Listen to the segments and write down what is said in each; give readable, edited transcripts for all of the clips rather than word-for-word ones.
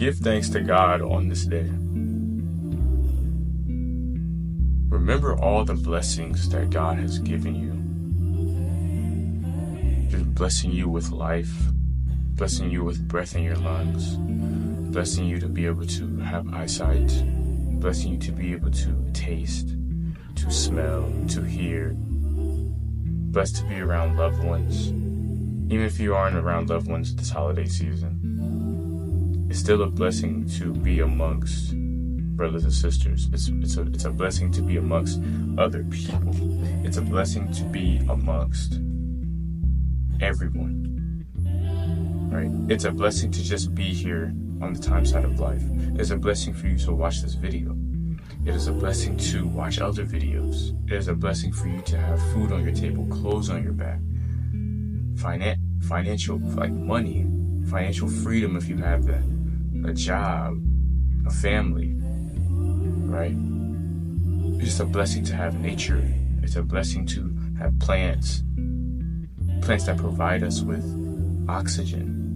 Give thanks to God on this day. Remember all the blessings that God has given you. Just blessing you with life, blessing you with breath in your lungs, blessing you to be able to have eyesight, blessing you to be able to taste, to smell, to hear, blessed to be around loved ones. Even if you aren't around loved ones this holiday season, it's still a blessing to be amongst brothers and sisters. It's a blessing to be amongst other people. It's a blessing to be amongst everyone, right? It's a blessing to just be here on the time side of life. It's a blessing for you to watch this video. It is a blessing to watch other videos. It is a blessing for you to have food on your table, clothes on your back, financial, like money, financial freedom if you have that, a job, a family, right? It's just a blessing to have nature. It's a blessing to have plants that provide us with oxygen,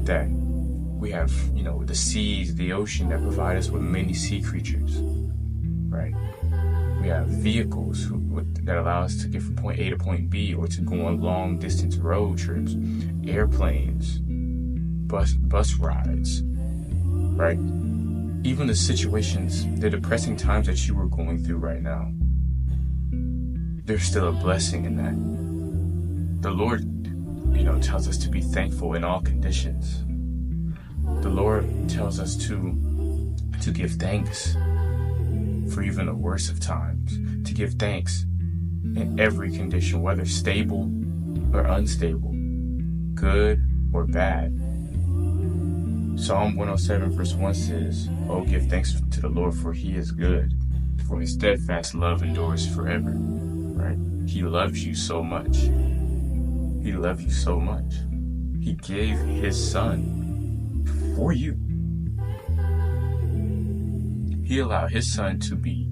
that we have, the seas, the ocean that provide us with many sea creatures, right? We have vehicles that allow us to get from point A to point B, or to go on long distance road trips, airplanes, bus rides, right? Even the situations, the depressing times that you are going through right now, there's still a blessing in that. The Lord, tells us to be thankful in all conditions. The Lord tells us to give thanks for even the worst of times, to give thanks in every condition, whether stable or unstable, good or bad. Psalm 107 verse 1 says, "Oh, give thanks to the Lord, for he is good, for his steadfast love endures forever." Right? He loves you so much. He loves you so much. He gave his son for you. He allowed his son to be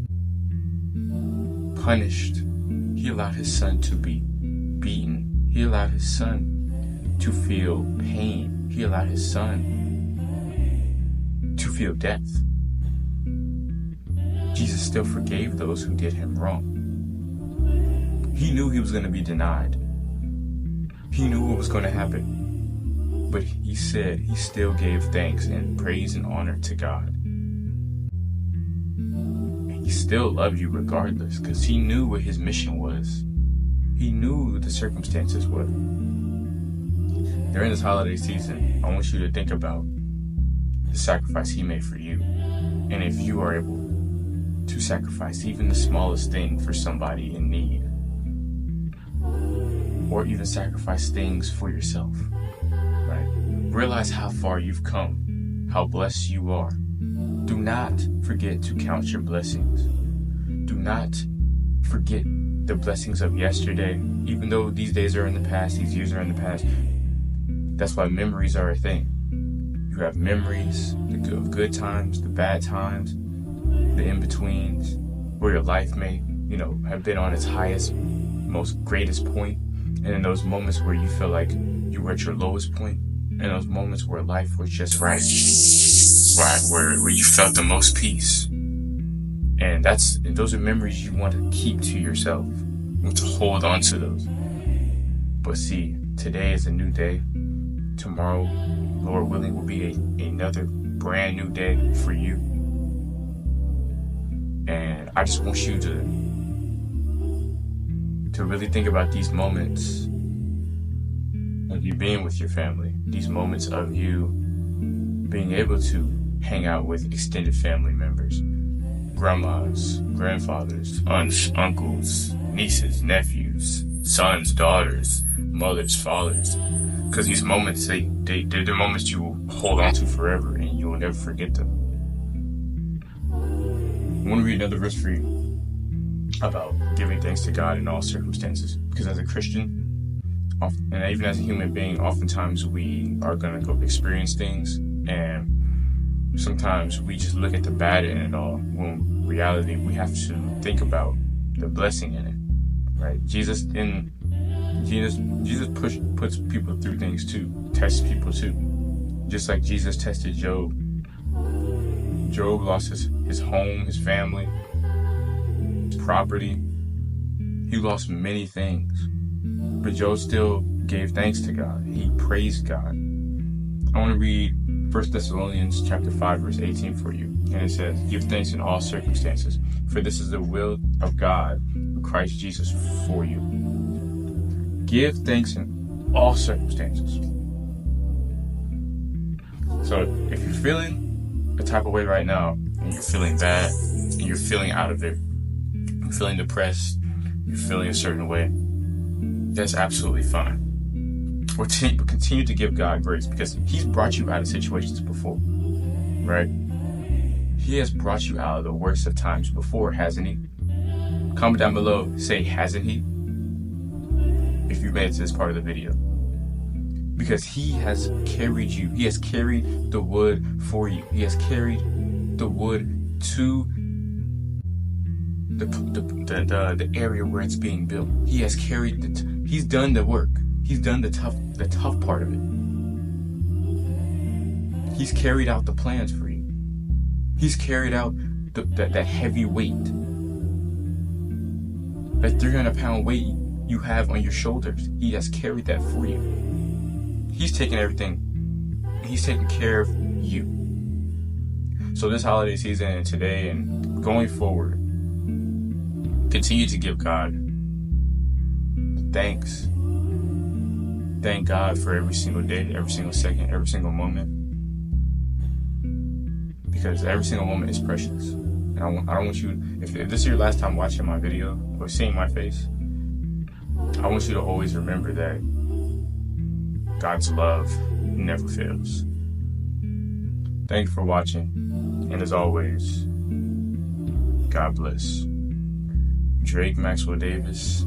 punished. He allowed his son to be beaten. He allowed his son to feel pain. He allowed his son to feel death. Jesus still forgave those who did him wrong. He knew he was going to be denied. He knew what was going to happen. But he said he still gave thanks and praise and honor to God. And he still loved you regardless, because he knew what his mission was. He knew what the circumstances were. During this holiday season, I want you to think about the sacrifice he made for you. And if you are able to sacrifice even the smallest thing for somebody in need, or even sacrifice things for yourself, right? Realize how far you've come, how blessed you are. Do not forget to count your blessings. Do not forget the blessings of yesterday, even though these days are in the past, these years are in the past. That's why memories are a thing. You have memories of good times, the bad times, the in-betweens, where your life may, have been on its highest, most greatest point, and in those moments where you feel like you were at your lowest point, and those moments where life was just right, where you felt the most peace. And those are memories you want to keep to yourself. You want to hold on to those. But see, today is a new day. Tomorrow, Lord willing, will be another brand new day for you. And I just want you to really think about these moments of you being with your family, these moments of you being able to hang out with extended family members, grandmas, grandfathers, aunts, uncles, nieces, nephews, sons, daughters, mothers, fathers. Because these moments, they're the moments you will hold on to forever, and you will never forget them. I want to read another verse for you about giving thanks to God in all circumstances. Because as a Christian, and even as a human being, oftentimes we are going to go experience things, and sometimes we just look at the bad in it all, when in reality we have to think about the blessing in it, right? Jesus puts people through things too, tests people too. Just like Jesus tested Job. Job lost his home, his family, his property. He lost many things. But Job still gave thanks to God. He praised God. I want to read 1 Thessalonians chapter 5, verse 18 for you. And it says, give thanks in all circumstances, for this is the will of God in Christ Jesus for you. Give thanks in all circumstances. So if you're feeling the type of way right now, and you're feeling bad, and you're feeling out of it, you're feeling depressed, you're feeling a certain way, that's absolutely fine. But continue to give God grace, because He's brought you out of situations before, right? He has brought you out of the worst of times before, hasn't He? Comment down below, say, hasn't He? If you made it to this part of the video. Because He has carried you. He has carried the wood for you. He has carried the wood to the area where it's being built. He has carried He's done the work. He's done the tough part of it. He's carried out the plans for you. He's carried out that heavy weight. That 300-pound weight you have on your shoulders. He has carried that for you. He's taken everything. He's taken care of you. So this holiday season and today and going forward, continue to give God thanks. Thank God for every single day, every single second, every single moment. Because every single moment is precious. And I don't want you, if this is your last time watching my video or seeing my face, I want you to always remember that God's love never fails. Thank you for watching. And as always, God bless. Drake Maxwell Davis,